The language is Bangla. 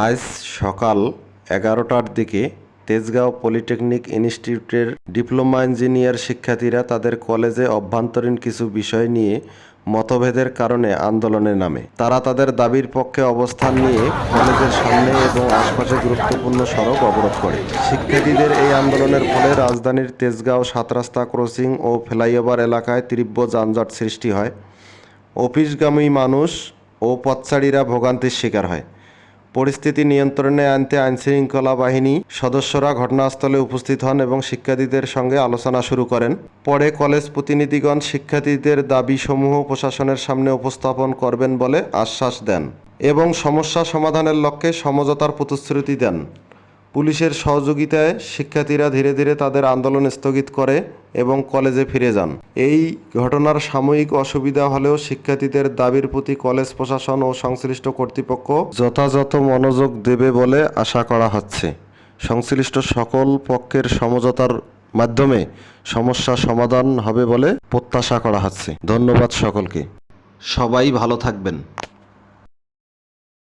আজ সকাল 11টার দিকে তেজগাঁও পলিটেকনিক ইনস্টিটিউটের ডিপ্লোমা ইঞ্জিনিয়ার শিক্ষার্থীরা তাদের কলেজে অভ্যন্তরীণ কিছু বিষয় নিয়ে মতভেদের কারণে আন্দোলনে নামে। তারা তাদের দাবির পক্ষে অবস্থান নিয়ে কলেজের সামনে এবং আশপাশে গুরুত্বপূর্ণ সড়ক অবরোধ করে। শিক্ষার্থীদের এই আন্দোলনের ফলে রাজধানীর তেজগাঁও ৭ রাস্তা ক্রসিং ও ফ্লাইওভার এলাকায় তীব্র যানজট সৃষ্টি হয়। অফিসগামী মানুষ ও পথচারীরা ভোগান্তির শিকার হয়। পরিস্থিতি নিয়ন্ত্রণে আনতে আইনশৃঙ্খলা বাহিনী সদস্যরা ঘটনাস্থলে উপস্থিত হন এবং শিক্ষার্থীদের সঙ্গে আলোচনা শুরু করেন। পরে কলেজ প্রতিনিধিগণ শিক্ষার্থীদের দাবিসমূহ প্রশাসনের সামনে উপস্থাপন করবেন বলে আশ্বাস দেন এবং সমস্যা সমাধানের লক্ষ্যে সমঝোতার প্রতিশ্রুতি দেন। পুলিশের সহযোগিতায় শিক্ষার্থীরা ধীরে ধীরে তাদের আন্দোলন স্থগিত করে এবং কলেজে ফিরে যান। এই ঘটনার সাময়িক অসুবিধা হলেও শিক্ষার্থীদের দাবির প্রতি কলেজ প্রশাসন ও সংশ্লিষ্ট কর্তৃপক্ষ যথাযথ মনোযোগ দেবে বলে আশা করা হচ্ছে। সংশ্লিষ্ট সকল পক্ষের সমঝোতার মাধ্যমে সমস্যা সমাধান হবে বলে প্রত্যাশা করা হচ্ছে। ধন্যবাদ সকলকে। সবাই ভালো থাকবেন।